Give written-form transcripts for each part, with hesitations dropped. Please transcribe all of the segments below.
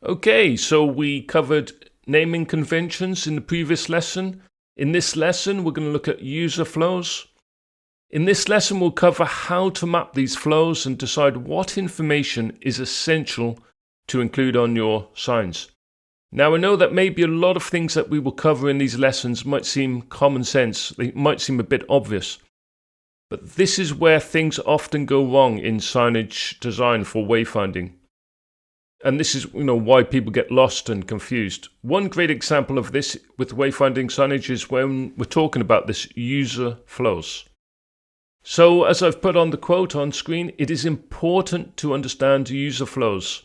Okay, so we covered naming conventions in the previous lesson. In this lesson, we're going to look at user flows. In this lesson, we'll cover how to map these flows and decide what information is essential to include on your signs. Now, I know that maybe a lot of things that we will cover in these lessons might seem common sense. They might seem a bit obvious. But this is where things often go wrong in signage design for wayfinding. And this is, why people get lost and confused. One great example of this with wayfinding signage is when we're talking about this user flows. So, as I've put on the quote on screen, it is important to understand user flows.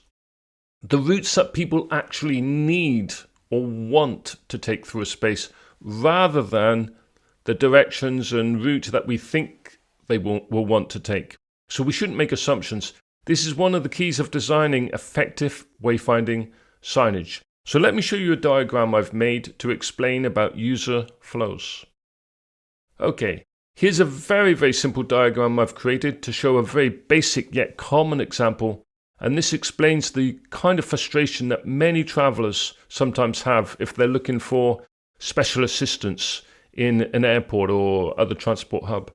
The routes that people actually need or want to take through a space, rather than the directions and route that we think they will want to take. So we shouldn't make assumptions. This is one of the keys of designing effective wayfinding signage. So let me show you a diagram I've made to explain about user flows. Okay, here's a very, very simple diagram I've created to show a very basic yet common example. And this explains the kind of frustration that many travelers sometimes have if they're looking for special assistance in an airport or other transport hub.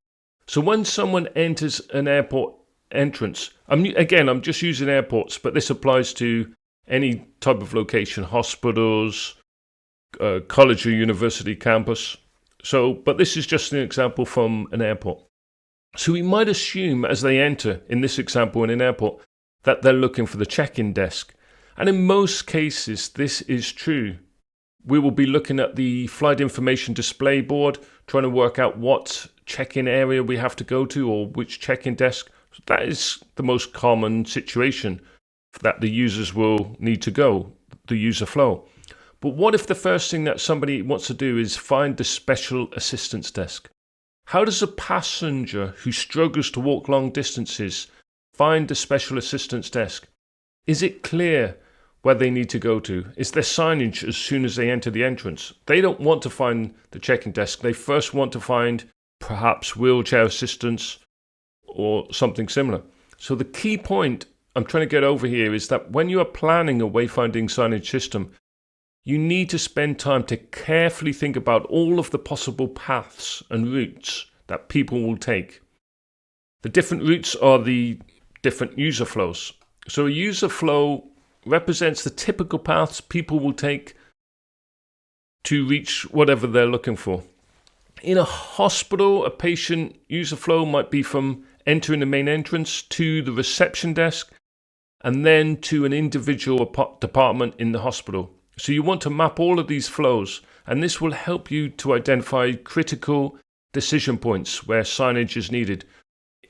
So when someone enters an airport entrance, I'm just using airports, but this applies to any type of location, hospitals, college or university campus. But this is just an example from an airport. So we might assume as they enter, in this example in an airport, that they're looking for the check-in desk. And in most cases, this is true. We will be looking at the flight information display board, trying to work out what check-in area we have to go to or which check-in desk. That is the most common situation that the users will need to go, the user flow. But what if the first thing that somebody wants to do is find the special assistance desk? How does a passenger who struggles to walk long distances find the special assistance desk? Is it clear where they need to go to? Is there signage as soon as they enter the entrance? They don't want to find the check-in desk. They first want to find perhaps wheelchair assistance or something similar. So the key point I'm trying to get over here is that when you are planning a wayfinding signage system, you need to spend time to carefully think about all of the possible paths and routes that people will take. The different routes are the different user flows. So a user flow represents the typical paths people will take to reach whatever they're looking for. In a hospital, a patient user flow might be from entering the main entrance to the reception desk and then to an individual department in the hospital. So you want to map all of these flows, and this will help you to identify critical decision points where signage is needed.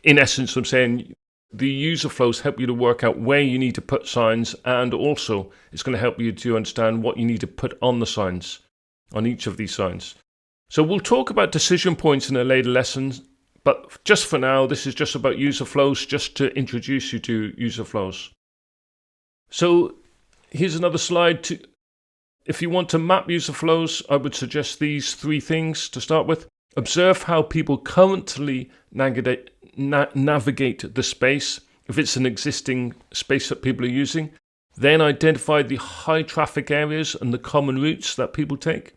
In essence, I'm saying the user flows help you to work out where you need to put signs, and also it's going to help you to understand what you need to put on the signs, on each of these signs. So we'll talk about decision points in a later lesson, but just for now, this is just about user flows, just to introduce you to user flows. So here's another slide. If you want to map user flows, I would suggest these three things to start with. Observe how people currently navigate the space, if it's an existing space that people are using. Then identify the high traffic areas and the common routes that people take.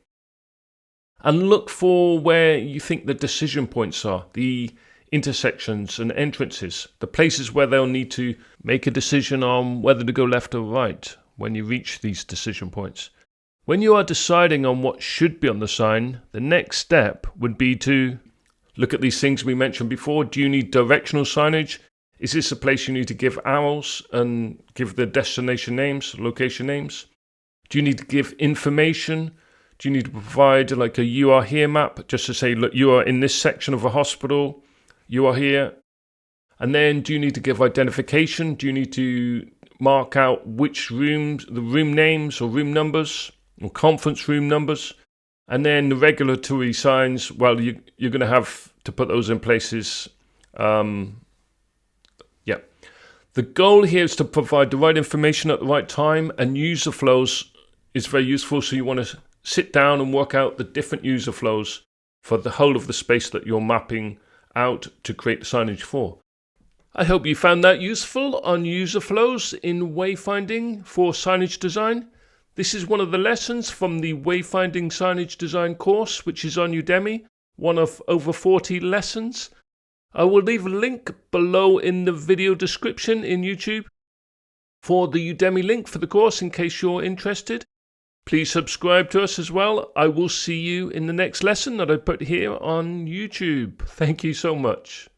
And look for where you think the decision points are, the intersections and entrances, the places where they'll need to make a decision on whether to go left or right when you reach these decision points. When you are deciding on what should be on the sign, the next step would be to look at these things we mentioned before. Do you need directional signage? Is this a place you need to give arrows and give the destination names, location names? Do you need to give information? Do you need to provide like a "you are here" map, just to say, look, you are in this section of a hospital, you are here? And then do you need to give identification? Do you need to mark out which rooms, the room names or room numbers or conference room numbers? And then the regulatory signs, well, you're going to have to put those in places. The goal here is to provide the right information at the right time, and user flows is very useful. So you want to sit down and work out the different user flows for the whole of the space that you're mapping out to create the signage for. I hope you found that useful on user flows in wayfinding for signage design. This is one of the lessons from the Wayfinding Signage Design course, which is on Udemy, one of over 40 lessons. I will leave a link below in the video description in YouTube for the Udemy link for the course in case you're interested. Please subscribe to us as well. I will see you in the next lesson that I put here on YouTube. Thank you so much.